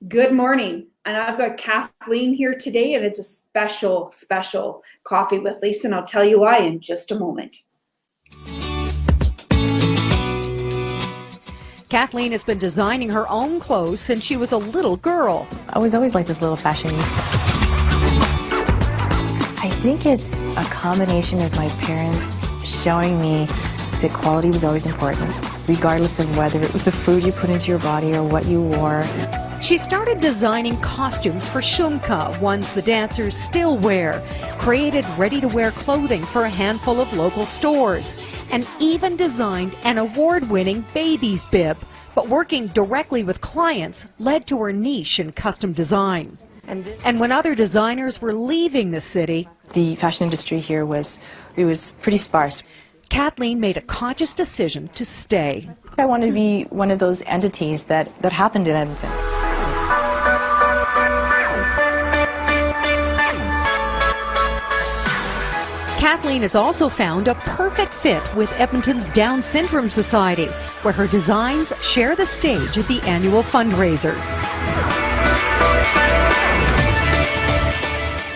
Good morning. And I've got Kathleen here today, and it's a special, special coffee with Lisa, and I'll tell you why in just a moment. Kathleen has been designing her own clothes since she was a little girl. I was always like this little fashionista. I think it's a combination of my parents showing me that quality was always important, regardless of whether it was the food you put into your body or what you wore. She started designing costumes for Shumka, ones the dancers still wear, created ready-to-wear clothing for a handful of local stores, and even designed an award-winning baby's bib. But working directly with clients led to her niche in custom design. And when other designers were leaving the city, the fashion industry here was pretty sparse. Kathleen made a conscious decision to stay. I wanted to be one of those entities that happened in Edmonton. Kathleen has also found a perfect fit with Edmonton's Down Syndrome Society, where her designs share the stage at the annual fundraiser.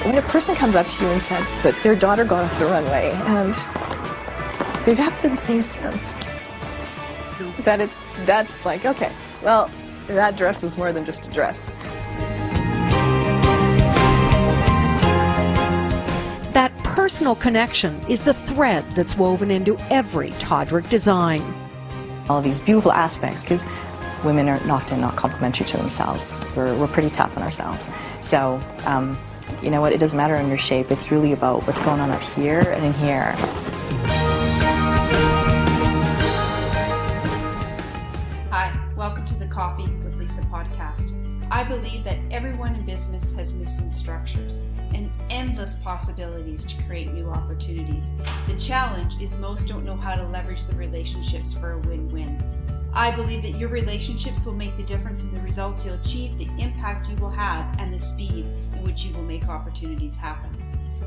When a person comes up to you and said that their daughter got off the runway and they've had the same sense, that's like, okay, well, that dress was more than just a dress. That personal connection is the thread that's woven into every Todoruk design. All these beautiful aspects, because women are often not complimentary to themselves. We're pretty tough on ourselves. So, you know what, it doesn't matter on your shape. It's really about what's going on up here and in here. Hi, welcome to the Coffee with Lisa podcast. I believe that everyone in business has missing structures and endless possibilities to create new opportunities. The challenge is most don't know how to leverage the relationships for a win-win. I believe that your relationships will make the difference in the results you'll achieve, the impact you will have, and the speed in which you will make opportunities happen.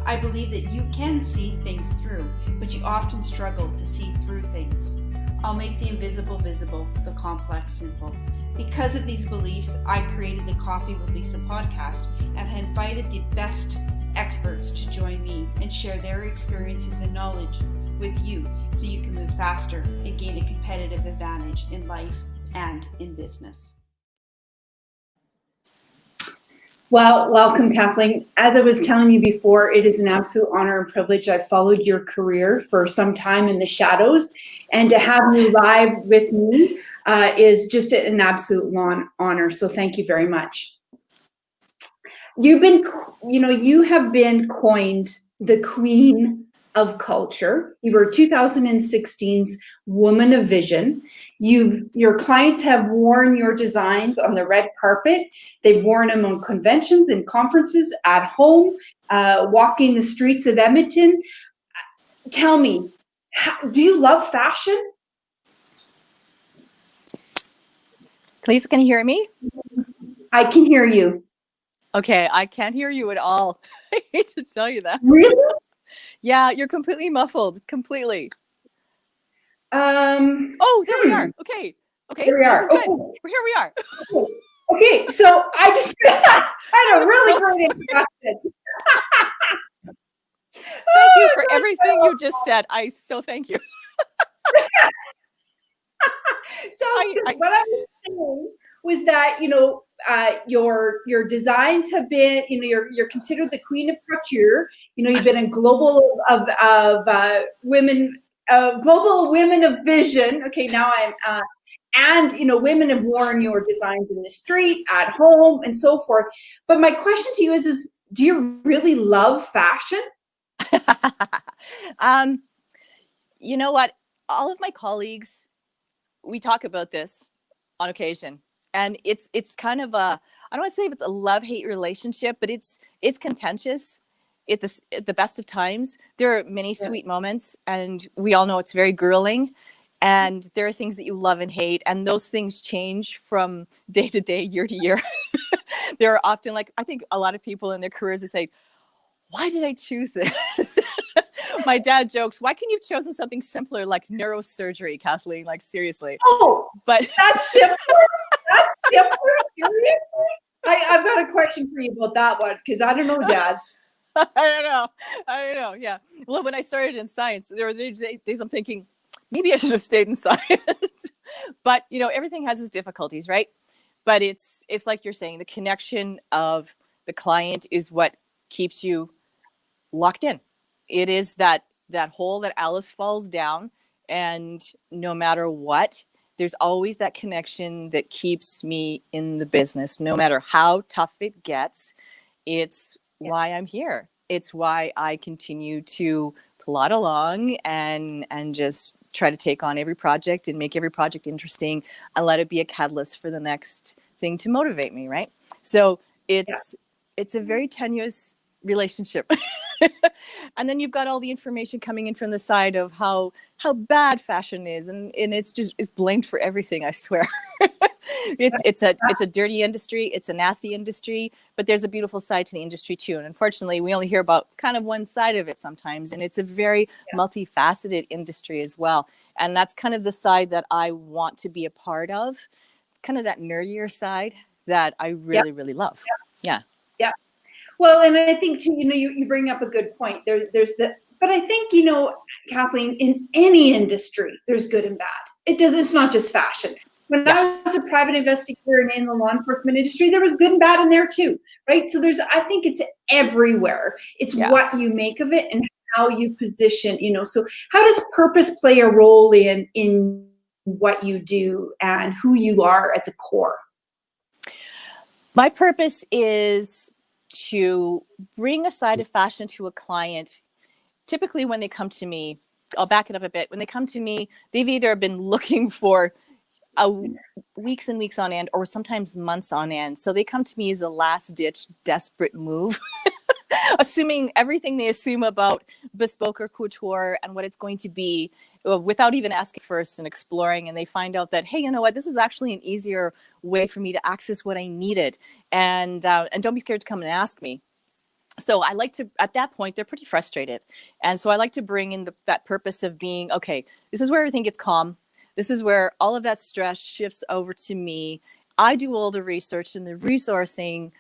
I believe that you can see things through, but you often struggle to see through things. I'll make the invisible visible, the complex simple. Because of these beliefs, I created the Coffee with Lisa podcast and have invited the best experts to join me and share their experiences and knowledge with you so you can move faster and gain a competitive advantage in life and in business. Well, welcome, Kathleen. As I was telling you before, it is an absolute honor and privilege. I've followed your career for some time in the shadows, and to have you live with me is just an absolute honor. So thank you very much. You have been coined the Queen of Culture. You were 2016's Woman of Vision. Your clients have worn your designs on the red carpet. They've worn them on conventions and conferences, at home, walking the streets of Edmonton. Tell me, do you love fashion? Lisa, can you hear me? I can hear you. Okay, I can't hear you at all. I hate to tell you that. Really? Yeah, you're completely muffled. Completely. Oh, there we are. Okay. Here we are. This is good. Here we are. Okay, so I just had a really great introduction. Thank you for everything you just said. I so thank you. What I was saying was that your designs have been, you're considered the Queen of Couture. You've been a global global women of vision. Okay, now and women have worn your designs in the street, at home, and so forth. But my question to you is do you really love fashion? You know what? All of my colleagues, we talk about this on occasion, and it's kind of I don't want to say if it's a love-hate relationship, but it's contentious. At the best of times, there are many sweet moments, and we all know it's very grueling. And there are things that you love and hate, and those things change from day to day, year to year. There are often, I think a lot of people in their careers, they say, why did I choose this? My dad jokes, why couldn't you have chosen something simpler like neurosurgery, Kathleen? Seriously. Oh, but that's simpler? That's simpler? Seriously? question for you about that one, because I don't know, Dad. I don't know. Yeah. Well, when I started in science, there were days I'm thinking, maybe I should have stayed in science. But, you know, everything has its difficulties, right? But it's like you're saying, the connection of the client is what keeps you locked in. It is that hole that Alice falls down, and no matter what, there's always that connection that keeps me in the business, no matter how tough it gets. It's why I'm here. It's why I continue to plod along and just try to take on every project and make every project interesting and let it be a catalyst for the next thing to motivate me, right? So it's a very tenuous relationship. And then you've got all the information coming in from the side of how bad fashion is, and it's blamed for everything, I swear. It's a dirty industry, it's a nasty industry, but there's a beautiful side to the industry too. And unfortunately, we only hear about kind of one side of it sometimes, and it's a very multifaceted industry as well. And that's kind of the side that I want to be a part of, kind of that nerdier side that I really, really love. Yeah. Well, and I think too, you bring up a good point. But I think, Kathleen, in any industry, there's good and bad. It's not just fashion. When I was a private investigator and in the law enforcement industry, there was good and bad in there too, right? So I think it's everywhere. It's what you make of it and how you position, so how does purpose play a role in what you do and who you are at the core? My purpose is to bring a side of fashion to a client. Typically when they come to me, I'll back it up a bit. When they come to me, they've either been looking for weeks and weeks on end, or sometimes months on end. So they come to me as a last ditch, desperate move, assuming everything they assume about bespoke or couture and what it's going to be, without even asking first and exploring. And they find out that, hey, you know what, this is actually an easier way for me to access what I needed. And don't be scared to come and ask me. So I like to, at that point, they're pretty frustrated. And so I like to bring in that purpose of being, okay, this is where everything gets calm. This is where all of that stress shifts over to me. I do all the research and the resourcing.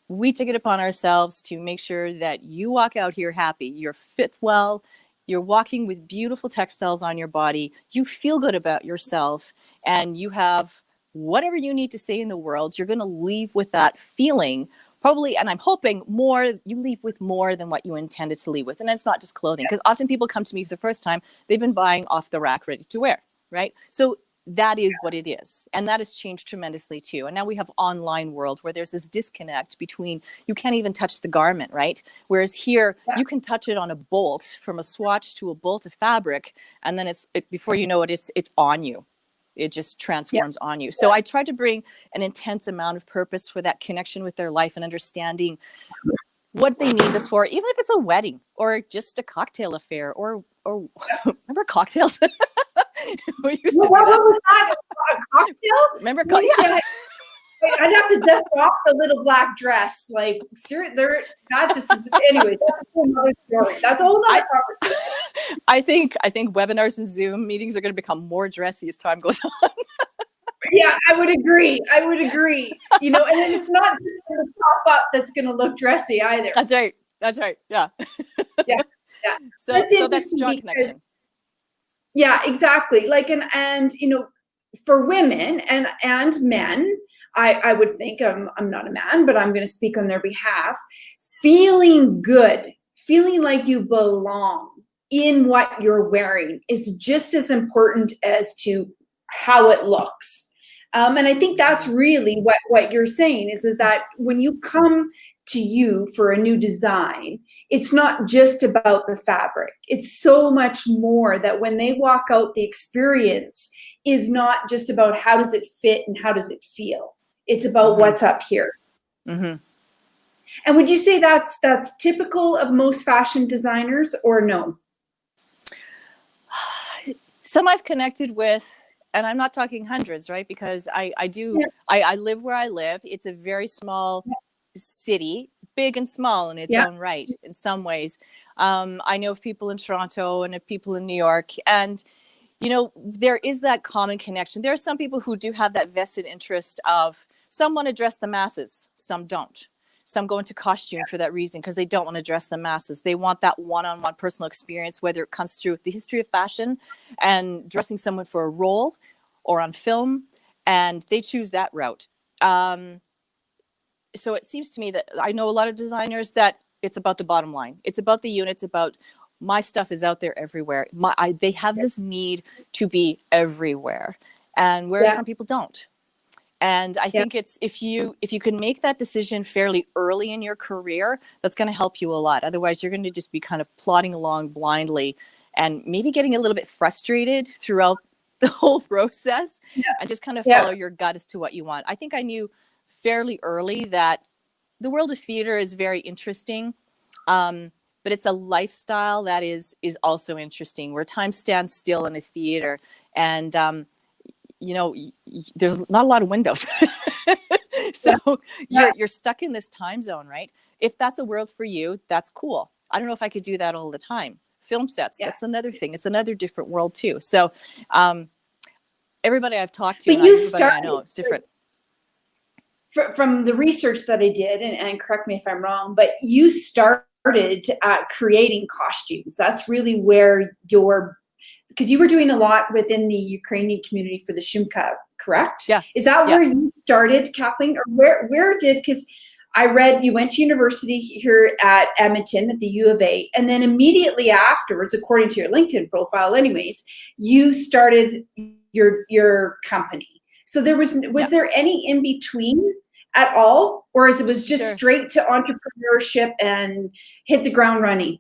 We take it upon ourselves to make sure that you walk out here happy. You're fit well. You're walking with beautiful textiles on your body. You feel good about yourself, and you have whatever you need to say in the world. You're going to leave with that feeling, probably, and I'm hoping you leave with more than what you intended to leave with. And it's not just clothing, because often people come to me for the first time, they've been buying off the rack, ready to wear, right? So that is what it is. And that has changed tremendously too. And now we have online world where there's this disconnect between, you can't even touch the garment, right? Whereas here, you can touch it on a bolt, from a swatch to a bolt of fabric, and then before you know it, it's on you. It just transforms on you. So I try to bring an intense amount of purpose for that connection with their life and understanding what they need this for, even if it's a wedding or just a cocktail affair or remember cocktails? We used to What was that? A cocktail? Remember I'd have to dust off the little black dress. Like, seriously, that just is. Anyway, that's a whole other story. That's a whole other conversation. I think webinars and Zoom meetings are going to become more dressy as time goes on. Yeah, I would agree. And then it's not just going to pop up that's going to look dressy either. That's right. Yeah. Yeah. So that's strong connection. Yeah, exactly. Like, and for women and men, I would think, I'm not a man, but I'm going to speak on their behalf, feeling good, feeling like you belong in what you're wearing is just as important as to how it looks. And I think that's really what you're saying is that when you come to you for a new design, it's not just about the fabric. It's so much more that when they walk out, the experience is not just about how does it fit and how does it feel. It's about what's up here. Mm-hmm. And would you say that's typical of most fashion designers, or no? Some I've connected with, and I'm not talking hundreds, right? Because I live where I live. It's a very small city, big and small in its own right, in some ways. I know of people in Toronto and of people in New York, and there is that common connection. There are some people who do have that vested interest of, some want to dress the masses, some don't. Some go into costume for that reason because they don't want to dress the masses. They want that one-on-one personal experience, whether it comes through the history of fashion and dressing someone for a role or on film, and they choose that route. So it seems to me that I know a lot of designers that it's about the bottom line. It's about the units, about my stuff is out there everywhere. They have this need to be everywhere, and whereas some people don't. And I think it's if you can make that decision fairly early in your career, that's going to help you a lot. Otherwise, you're going to just be kind of plodding along blindly and maybe getting a little bit frustrated throughout the whole process and just kind of follow your gut as to what you want. I think I knew fairly early that the world of theater is very interesting, but it's a lifestyle that is also interesting, where time stands still in a theater, and there's not a lot of windows. So you're stuck in this time zone, right? If that's a world for you, that's cool. I don't know if I could do that all the time. Film sets, that's another thing. It's another different world too. So everybody I've talked to, I know it's different. From the research that I did, and correct me if I'm wrong, but you started creating costumes. That's really where because you were doing a lot within the Ukrainian community for the Shumka, correct? Yeah. Is that where you started, Kathleen? Or where because I read you went to university here at Edmonton at the U of A, and then immediately afterwards, according to your LinkedIn profile anyways, you started your company. So was there any in between at all? Or was it just straight to entrepreneurship and hit the ground running?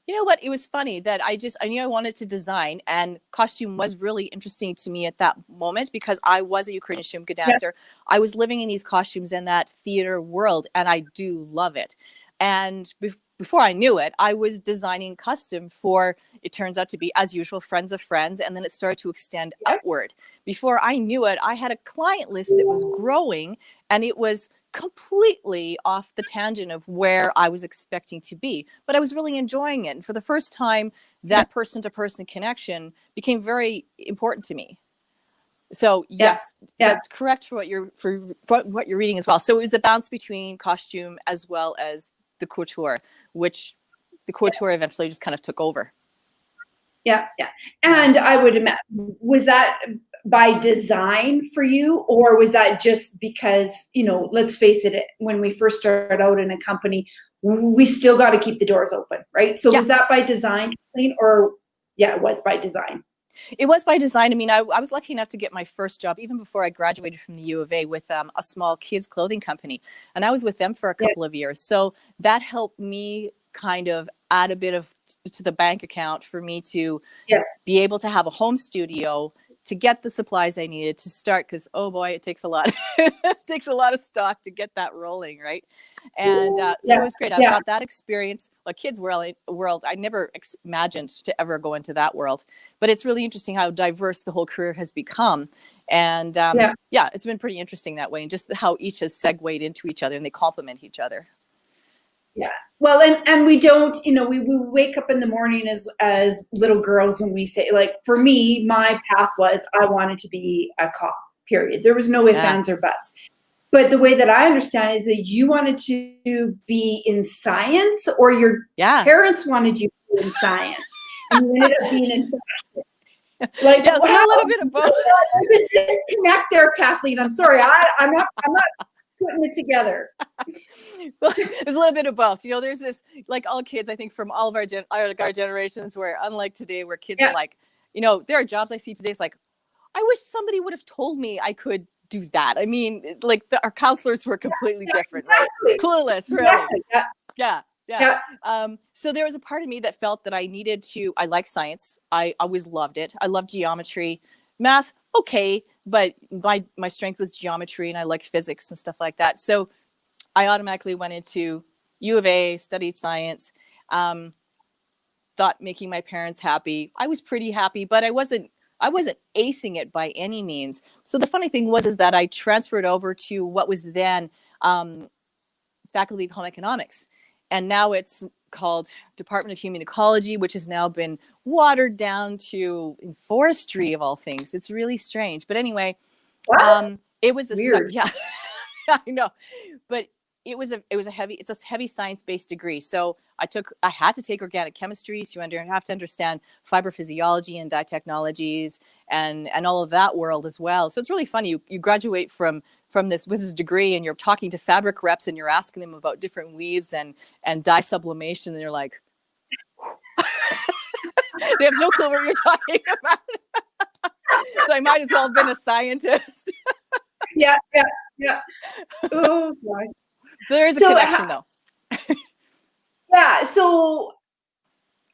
You know what? It was funny that I knew I wanted to design, and costume was really interesting to me at that moment because I was a Ukrainian Shumka dancer. I was living in these costumes in that theater world, and I do love it. And before I knew it, I was designing custom for, it turns out to be, as usual, friends of friends, and then it started to extend outward. Before I knew it, I had a client list that was growing, and it was completely off the tangent of where I was expecting to be, but I was really enjoying it. And for the first time, that person-to-person connection became very important to me. So yes, that's correct for what you're reading as well. So it was a bounce between costume as well as the couture, which the couture eventually just kind of took over. Yeah. And I would imagine, was that by design for you, or was that just because, let's face it, when we first started out in a company, we still got to keep the doors open, right? So was that by design, or it was by design? It was by design. I mean, I was lucky enough to get my first job even before I graduated from the U of A with a small kids clothing company. And I was with them for a couple of years. So that helped me kind of add a bit of to the bank account for me to be able to have a home studio, to get the supplies I needed to start, because oh boy, it takes a lot. It takes a lot of stock to get that rolling, right? And so it was great. I've got that experience. Like kids world, I never imagined to ever go into that world. But it's really interesting how diverse the whole career has become. And it's been pretty interesting that way, and just how each has segued into each other and they complement each other. Yeah. Well, and we don't, we wake up in the morning as little girls and we say, like, for me, my path was I wanted to be a cop, period. There was no ifs, ands, or buts. But the way that I understand is that you wanted to be in science, or your parents wanted you to be in science, and you ended up being in fashion. Like, it's a little bit of both. There's a disconnect there, Kathleen. I'm sorry. I'm not putting it together. Well, there's a little bit of both. There's this, like all kids, I think, from all of our generations, where unlike today, where kids are like, there are jobs I see today. It's like, I wish somebody would have told me I could do that. I mean, like our counselors were completely different, right? Clueless, really. Yeah. So there was a part of me that felt that I like science. I always loved it. I loved geometry, math. Okay. But my strength was geometry, and I liked physics and stuff like that. So I automatically went into U of A, studied science, thought making my parents happy. I was pretty happy, but I wasn't acing it by any means. So the funny thing is that I transferred over to what was then Faculty of Home Economics. And now it's called Department of Human Ecology, which has now been watered down to forestry of all things. It's really strange. But anyway, it was weird. I know. But it's a heavy science-based degree. So I had to take organic chemistry. So you have to understand fiber physiology and dye technologies and all of that world as well. So it's really funny. You graduate from this with this degree, and you're talking to fabric reps, and you're asking them about different weaves and dye sublimation, and you're like, they have no clue what you're talking about. So I might as well have been a scientist. Yeah. Oh, God. There is a connection, though. Yeah. So,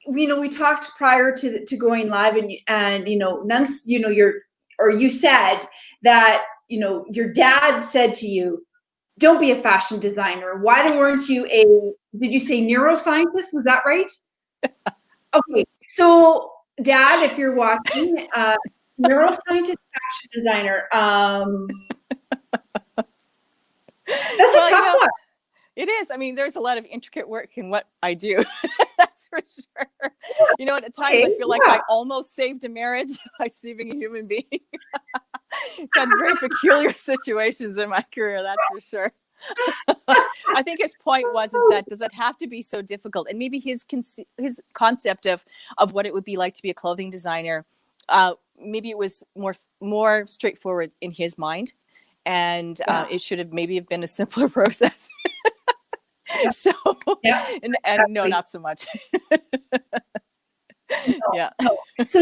we talked prior to going live, and you said that, your dad said to you, don't be a fashion designer. Why weren't you did you say neuroscientist? Was that right? Okay. So, Dad, if you're watching, neuroscientist, fashion designer. That's a tough one. It is. I mean, there's a lot of intricate work in what I do. That's for sure. At times I feel like I almost saved a marriage by saving a human being. Had very peculiar situations in my career, that's for sure. I think his point is that, does it have to be so difficult? And maybe his concept of what it would be like to be a clothing designer, maybe it was more straightforward in his mind, and it should have maybe been a simpler process. Yeah. So, exactly. No, not so much. Yeah. No. So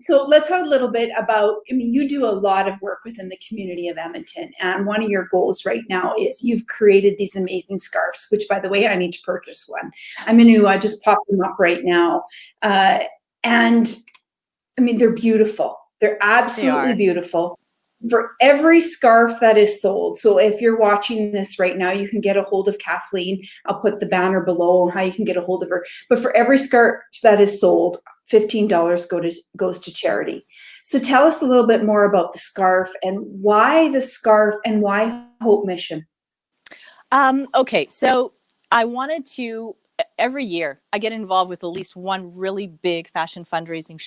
so let's talk a little bit about, you do a lot of work within the community of Edmonton, and one of your goals right now is you've created these amazing scarves, which, by the way, I need to purchase one. I'm going to just pop them up right now. And they're beautiful. They're absolutely beautiful. For every scarf that is sold, so if you're watching this right now, you can get a hold of Kathleen. I'll put the banner below how you can get a hold of her. But for every scarf that is sold, $15 goes to charity. So tell us a little bit more about the scarf, and why the scarf, and why Hope Mission. Okay, so I wanted to, every year, I get involved with at least one really big fashion fundraising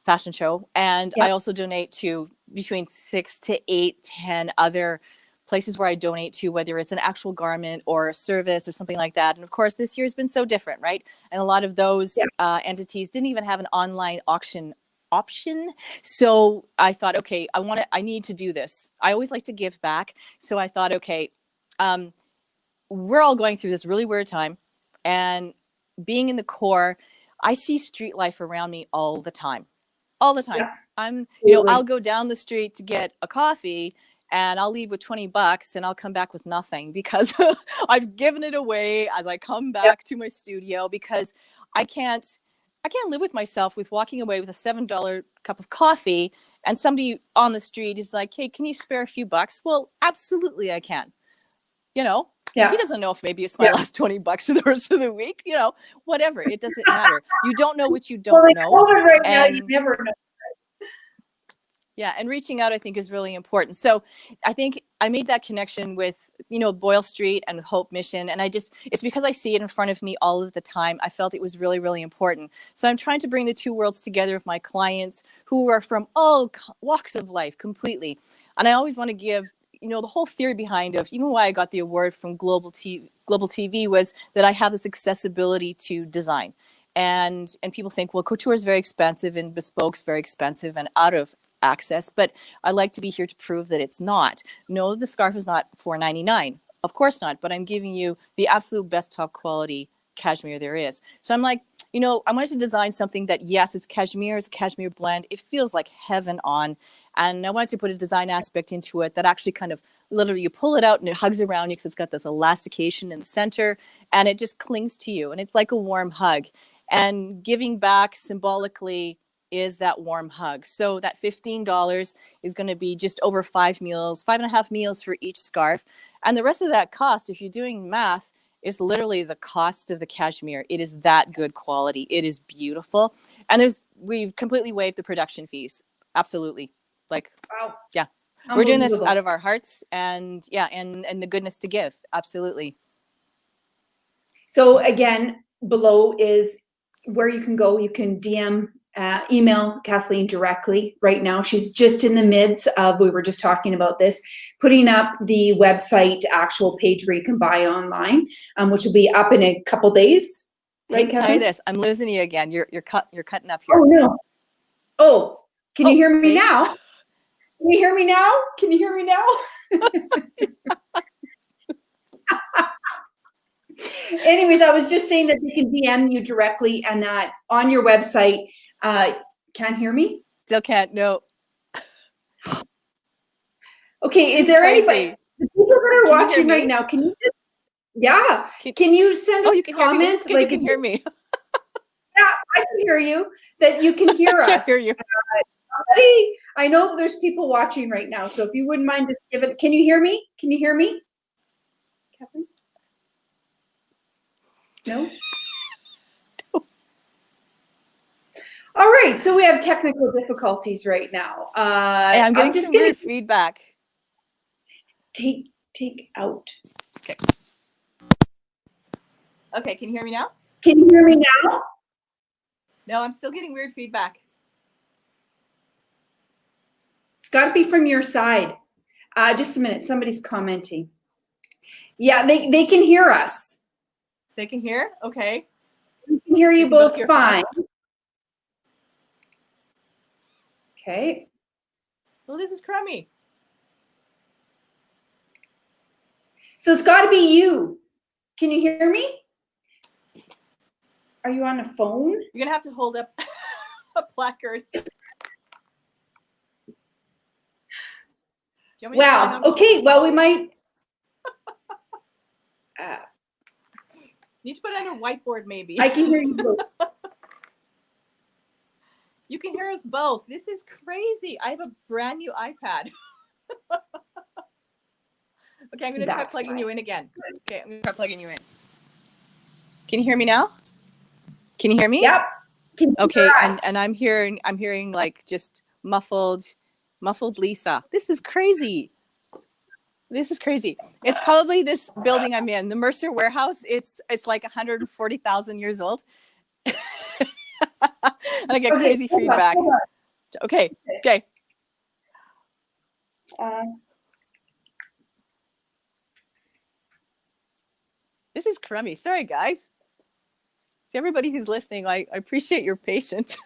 fashion show. And I also donate to between 6 to 8, 10 other places where I donate to, whether it's an actual garment or a service or something like that. And of course, this year has been so different, right? And a lot of those entities didn't even have an online auction option. So I thought, okay, I need to do this. I always like to give back. So I thought, okay, we're all going through this really weird time. And being in the core, I see street life around me all the time. Yeah, I'll go down the street to get a coffee, and I'll leave with $20 and I'll come back with nothing, because I've given it away as I come back to my studio, because I can't live with myself with walking away with a $7 cup of coffee, and somebody on the street is like, hey, can you spare a few bucks? Well, absolutely I can. He doesn't know if maybe it's my last $20 for the rest of the week, whatever. It doesn't matter. You don't know what you don't know. Right now, you never know. Yeah, and reaching out, I think, is really important. So I think I made that connection with, Boyle Street and Hope Mission. And it's because I see it in front of me all of the time. I felt it was really, really important. So I'm trying to bring the two worlds together of my clients who are from all walks of life completely. And I always want to give, the whole theory behind even why I got the award from Global TV was that I have this accessibility to design. And people think, well, couture is very expensive and bespoke's very expensive and out of access, but I like to be here to prove that it's not. No, the scarf is not $4.99. Of course not, but I'm giving you the absolute best top quality cashmere there is. So I'm like, I wanted to design something that, yes, it's a cashmere blend. It feels like heaven on. And I wanted to put a design aspect into it that actually kind of literally you pull it out and it hugs around you, because it's got this elastication in the center and it just clings to you. And it's like a warm hug. And giving back symbolically is that warm hug. So that $15 is going to be just over 5.5 meals for each scarf. And the rest of that cost, if you're doing math, is literally the cost of the cashmere. It is that good quality. It is beautiful. And we've completely waived the production fees. Absolutely. Wow. Yeah. We're doing this out of our hearts and the goodness to give. Absolutely. So again, below is where you can go. You can DM email Kathleen directly right now. She's just in the midst of, we were just talking about this, putting up the website actual page where you can buy online, which will be up in a couple days. Right, Let's try this. I'm losing you again. You're cutting up here. Oh no. Oh, can you hear me wait. now? Can you hear me now? Can you hear me now? Anyways, I was just saying that they can DM you directly and that on your website, can't hear me? Still can't, no. Okay, is there anybody, the people that are watching right now, can you just, yeah, can you send us you can hear me. comments? Like, you can hear me. Yeah, I can hear you, that you can hear I can't us. hear you. Somebody, I know that there's people watching right now, so if you wouldn't mind just give it, can you hear me? Can you hear me? Kathleen? No? All right, so we have technical difficulties right now. Hey, I'm getting some weird feedback. Take out. Okay. Okay, can you hear me now? Can you hear me now? No, I'm still getting weird feedback. It's got to be from your side. Just a minute, somebody's commenting. Yeah, they can hear us. They can hear? Okay. We can hear you both fine. Okay. Well, this is crummy. So it's got to be you. Can you hear me? Are you on a phone? You're going to have to hold up a placard. Wow. Okay. Well, we might. Need to put it on a whiteboard, maybe. I can hear you both. You can hear us both. This is crazy. I have a brand new iPad. Okay, I'm going to try plugging you in again. Okay, I'm going to try plugging you in. Can you hear me now? Can you hear me? Yep. Okay, and I'm hearing like just muffled Lisa. This is crazy. This is crazy. It's probably this building I'm in, the Mercer Warehouse. It's like 140,000 years old. And I get crazy feedback. Okay. This is crummy. Sorry, guys. To everybody who's listening, I appreciate your patience.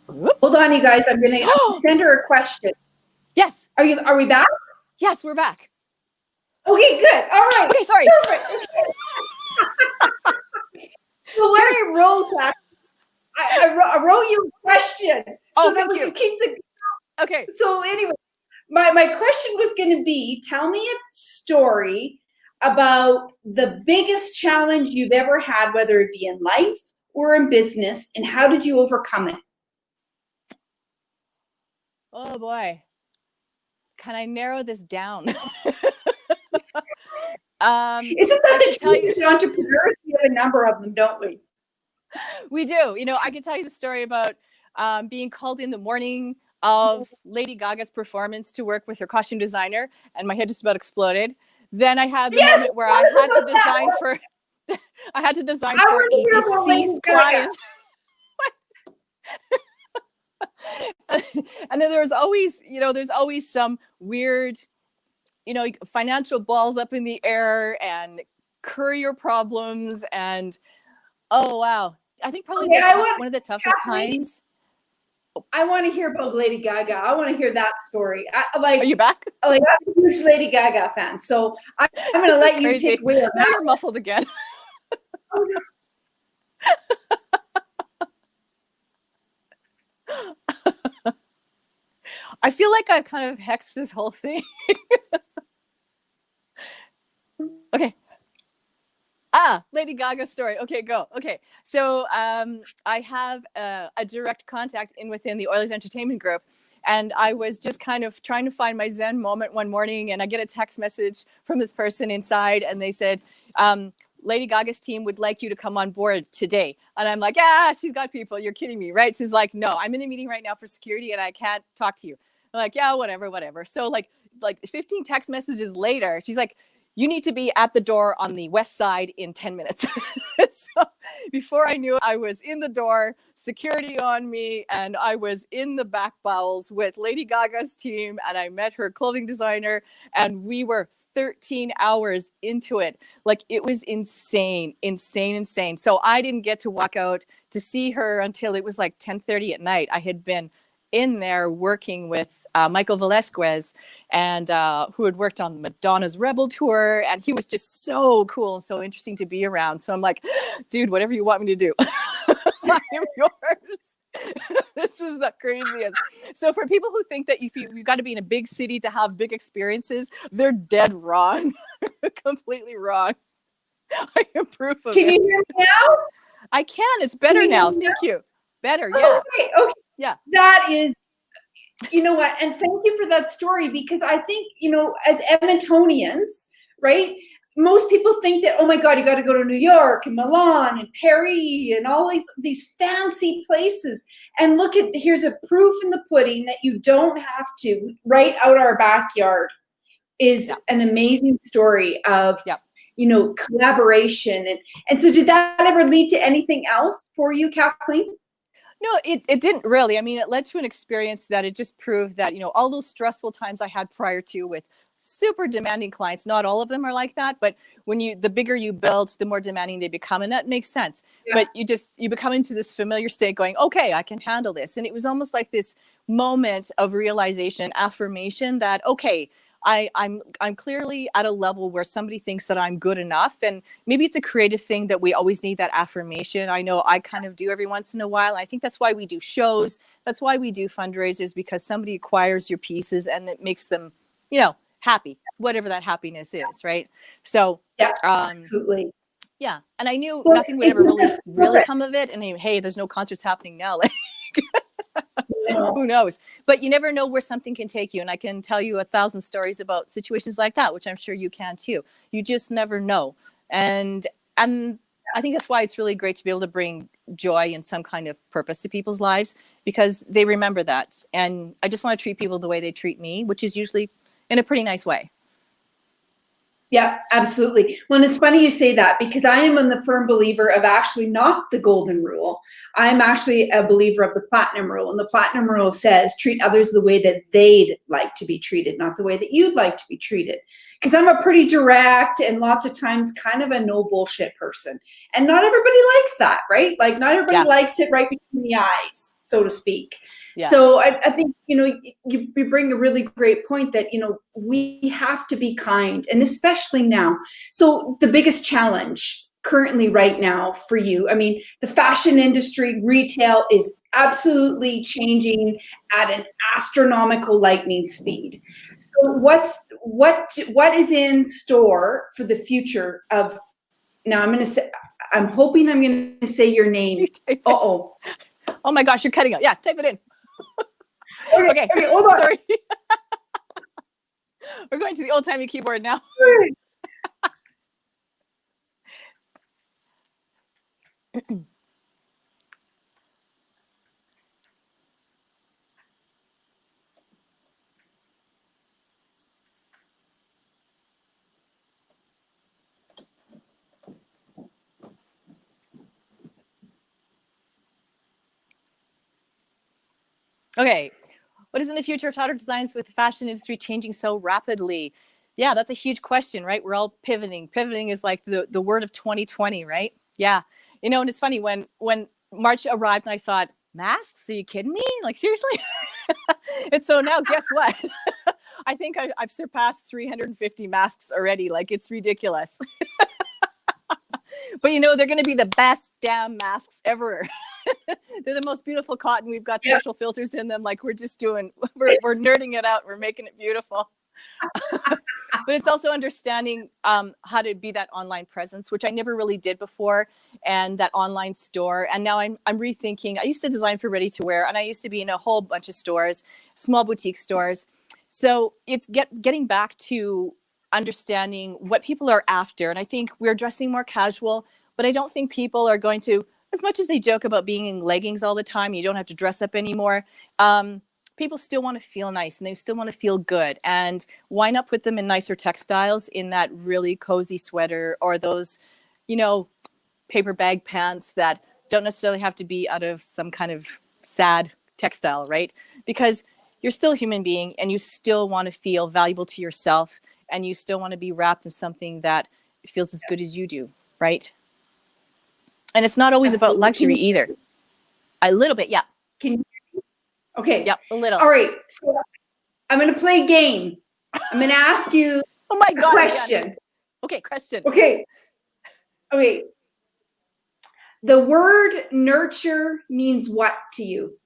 Hold on, you guys. I'm gonna send her a question. Yes. Are we back? Yes, we're back. Okay, good. All right. Okay, sorry. Perfect. So when I wrote that, I wrote you a question so that we can keep the. Okay. So anyway, my question was going to be: tell me a story about the biggest challenge you've ever had, whether it be in life or in business, and how did you overcome it? Oh boy. Can I narrow this down? Isn't that the truth of entrepreneurs? We have a number of them, don't we? We do. You know, I can tell you the story about being called in the morning of Lady Gaga's performance to work with her costume designer, and my head just about exploded. Then I had the moment where I had to design for a deceased client. And then there's always some weird, financial balls up in the air and courier problems. And oh, wow. I think probably one of the toughest times. I want to hear about Lady Gaga. I want to hear that story. Are you back? I'm a huge Lady Gaga fan. So I'm going to let you take away on that. Now you're muffled again. I feel like I kind of hexed this whole thing. Okay. Lady Gaga story. Okay, go. Okay. So I have a direct contact within the Oilers Entertainment Group. And I was just kind of trying to find my Zen moment one morning. And I get a text message from this person inside. And they said, Lady Gaga's team would like you to come on board today. And I'm like, she's got people. You're kidding me, right? She's like, no, I'm in a meeting right now for security and I can't talk to you. I'm like, yeah, whatever. So like 15 text messages later, she's like, you need to be at the door on the west side in 10 minutes. So before I knew it, I was in the door, security on me, and I was in the back bowels with Lady Gaga's team, and I met her clothing designer, and we were 13 hours into it. Like, it was insane. So I didn't get to walk out to see her until it was like 10:30 at night. I had been in there working with Michael Velasquez, and who had worked on Madonna's Rebel tour, and he was just so cool and so interesting to be around. So I'm like, dude, whatever you want me to do, I am yours. This is the craziest. So for people who think that you've got to be in a big city to have big experiences, they're dead wrong. Completely wrong. I am proof of it. Can you hear me now? I can. It's better now. Thank you. Better. Yeah. Okay. Yeah. That is, you know what? And thank you for that story, because I think, as Edmontonians, right? Most people think that, oh my God, you got to go to New York and Milan and Paris and all these fancy places. And look here's a proof in the pudding that you don't have to. Right out our backyard is an amazing story of, collaboration. And so did that ever lead to anything else for you, Kathleen? No, it didn't really. I mean, it led to an experience that it just proved that, all those stressful times I had prior to with super demanding clients, not all of them are like that, but the bigger you build, the more demanding they become. And that makes sense. Yeah. But you become into this familiar state going, okay, I can handle this. And it was almost like this moment of realization, affirmation that, okay, I'm clearly at a level where somebody thinks that I'm good enough. And maybe it's a creative thing that we always need that affirmation. I know I kind of do every once in a while. I think that's why we do shows. That's why we do fundraisers, because somebody acquires your pieces and it makes them, happy, whatever that happiness is. Right. So, yeah, absolutely. Yeah. And I knew nothing would ever really come of it. And hey, there's no concerts happening now. Who knows? But you never know where something can take you. And I can tell you 1,000 stories about situations like that, which I'm sure you can too. You just never know. And I think that's why it's really great to be able to bring joy and some kind of purpose to people's lives, because they remember that. And I just want to treat people the way they treat me, which is usually in a pretty nice way. Yeah, absolutely. Well, and it's funny you say that, because I am the firm believer of actually not the golden rule. I'm actually a believer of the platinum rule. And the platinum rule says treat others the way that they'd like to be treated, not the way that you'd like to be treated. Because I'm a pretty direct and lots of times kind of a no bullshit person. And not everybody likes that, right? Like not everybody likes it right between the eyes, so to speak. Yeah. So I think, you bring a really great point that, we have to be kind, and especially now. So the biggest challenge currently right now for you, I mean, the fashion industry, retail is absolutely changing at an astronomical lightning speed. So what is in store for the future of, now I'm hoping I'm going to say your name. Uh-oh. Oh my gosh, you're cutting out. Yeah, type it in. Okay, hold on. Sorry. We're going to the old-timey keyboard now. Okay. What is in the future of Todoruk Designs with the fashion industry changing so rapidly? Yeah, that's a huge question, right? We're all pivoting. Pivoting is like the word of 2020, right? Yeah. And it's funny when March arrived and I thought, masks? Are you kidding me? Like, seriously? And so now guess what? I think I've surpassed 350 masks already. Like, it's ridiculous. But they're going to be the best damn masks ever. They're the most beautiful cotton. We've got special filters in them. Like, we're nerding it out. We're making it beautiful. But it's also understanding how to be that online presence, which I never really did before, and that online store. And now I'm rethinking. I used to design for ready to wear, and I used to be in a whole bunch of stores, small boutique stores. So it's getting back to understanding what people are after. And I think we're dressing more casual, but I don't think people are going to, as much as they joke about being in leggings all the time, you don't have to dress up anymore. people still want to feel nice and they still want to feel good. And why not put them in nicer textiles, in that really cozy sweater, or those, paper bag pants that don't necessarily have to be out of some kind of sad textile, right? Because you're still a human being and you still want to feel valuable to yourself, and you still want to be wrapped in something that feels as good as you do, right? And it's not always about luxury either. A little bit, yeah. Can you? Okay. Yep, a little. All right. So I'm going to play a game. I'm going to ask you Oh my God, a question. again. Okay, question. Okay. The word nurture means what to you?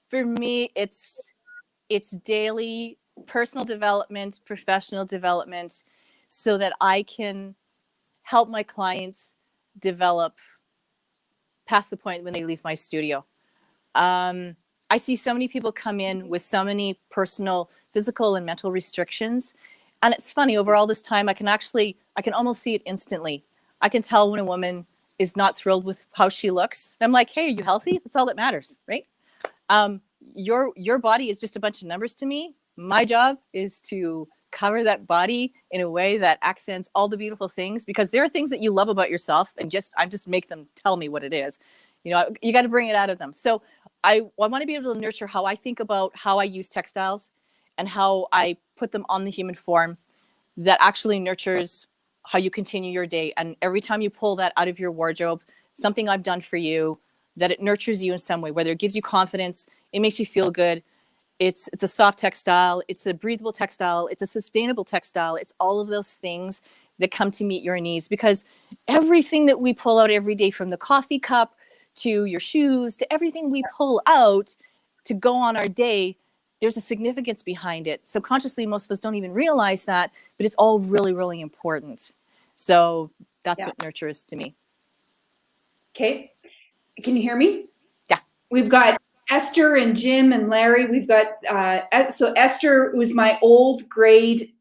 For me, it's daily personal development, professional development, so that I can help my clients develop past the point when they leave my studio. I see so many people come in with so many personal, physical, and mental restrictions. And it's funny, over all this time, I can almost see it instantly. I can tell when a woman is not thrilled with how she looks. And I'm like, hey, are you healthy? That's all that matters, right? Your body is just a bunch of numbers to me. My job is to cover that body in a way that accents all the beautiful things, because there are things that you love about yourself, and I just make them tell me what it is. You got to bring it out of them. So I want to be able to nurture how I think about how I use textiles and how I put them on the human form, that actually nurtures how you continue your day. And every time you pull that out of your wardrobe, something I've done for you, that it nurtures you in some way, whether it gives you confidence, it makes you feel good. It's a soft textile, it's a breathable textile, it's a sustainable textile. It's all of those things that come to meet your needs, because everything that we pull out every day, from the coffee cup to your shoes to everything we pull out to go on our day, there's a significance behind it. Subconsciously, most of us don't even realize that, but it's all really, really important. So that's what nurture is to me. Okay. Can you hear me? Yeah. We've got Esther and Jim and Larry. We've got, so Esther was my old grade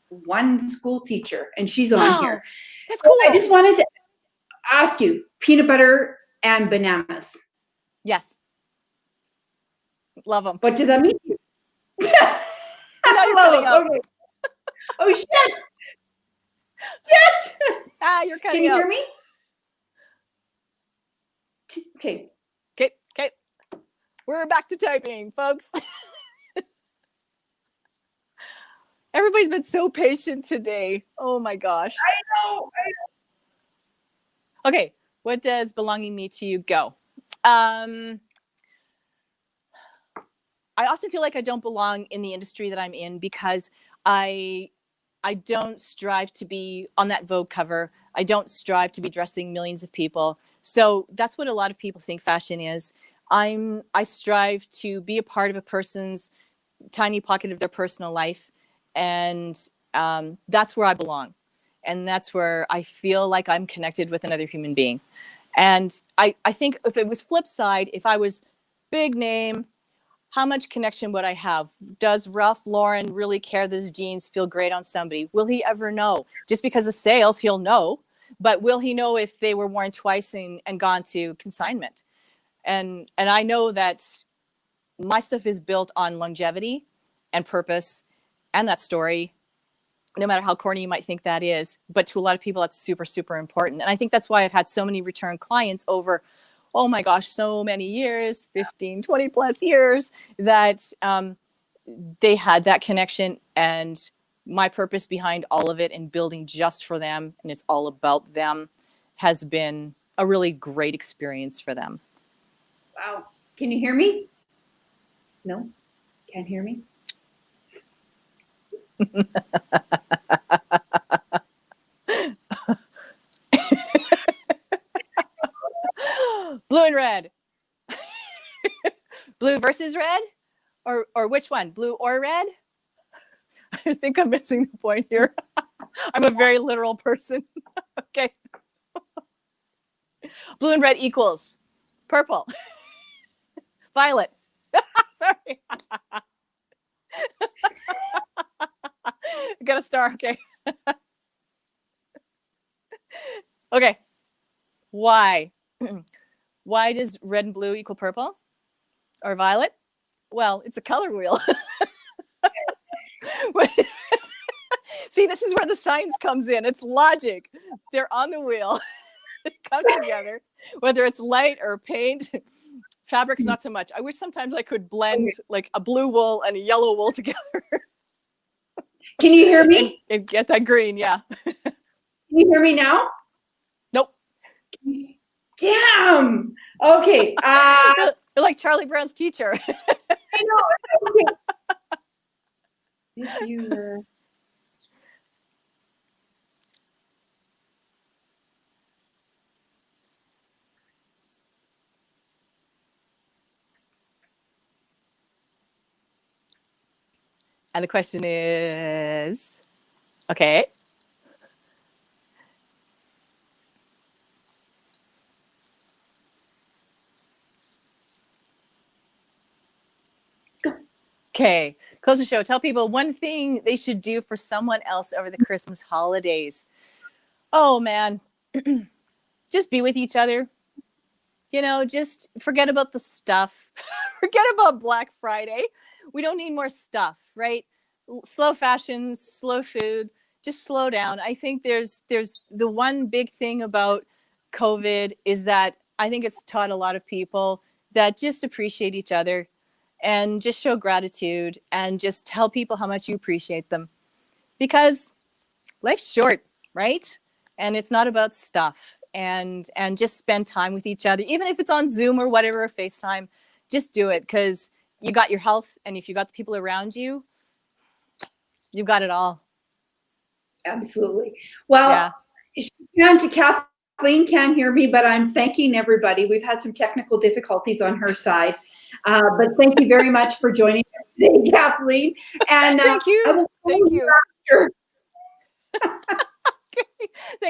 1 school teacher, and she's on here. That's cool. I just wanted to ask you, peanut butter and bananas. Yes. Love them. What does that mean? I know you're cutting out. Okay. Oh, shit. You're cutting Can you out. hear me? Okay. Okay. We're back to typing, folks. Everybody's been so patient today. Oh my gosh. I know. Okay. What does belonging mean to you? Go. I often feel like I don't belong in the industry that I'm in, because I don't strive to be on that Vogue cover. I don't strive to be dressing millions of people. So that's what a lot of people think fashion is. I strive to be a part of a person's tiny pocket of their personal life. And that's where I belong. And that's where I feel like I'm connected with another human being. And I think if it was flip side, if I was big name, how much connection would I have? Does Ralph Lauren really care that his jeans feel great on somebody? Will he ever know? Just because of sales, he'll know. But will he know if they were worn twice and gone to consignment? And I know that my stuff is built on longevity and purpose and that story, no matter how corny you might think that is. But to a lot of people, that's super, super important. And I think that's why I've had so many return clients over, oh my gosh, so many years, 15, 20 plus years, that they had that connection. And my purpose behind all of it and building just for them, and it's all about them, has been a really great experience for them. Wow. Can you hear me? No? Can't hear me? Blue and red. Blue versus red? Or which one? Blue or red? I think I'm missing the point here. I'm a very literal person. Okay. Blue and red equals purple. Violet. Sorry. Got a star. Okay. Okay. Why? Why does red and blue equal purple? or violet? Well, it's a color wheel. See, this is where the science comes in. It's logic. They're on the wheel. They come together, whether it's light or paint. Fabrics, not so much. I wish sometimes I could blend like a blue wool and a yellow wool together. Can you hear me? And get that green, yeah. Can you hear me now? Nope. Damn. Okay. You're like Charlie Brown's teacher. I know. Okay. If you were. And the question is, okay. Okay, close the show. Tell people one thing they should do for someone else over the Christmas holidays. Oh, man. Just be with each other. You know, just forget about the stuff. Forget about Black Friday. We don't need more stuff, right? Slow fashion, slow food, just slow down. I think there's the one big thing about COVID is that I think it's taught a lot of people that just appreciate each other and just show gratitude and just tell people how much you appreciate them, because life's short, right? And it's not about stuff, and just spend time with each other, even if it's on Zoom or whatever, or FaceTime. Just do it, because you got your health, and if you got the people around you, you've got it all. Absolutely. Well, Kathleen can't hear me, but I'm thanking everybody. We've had some technical difficulties on her side, but thank you very much for joining us today, Kathleen. And thank you. Thank you. After. Okay. Thanks.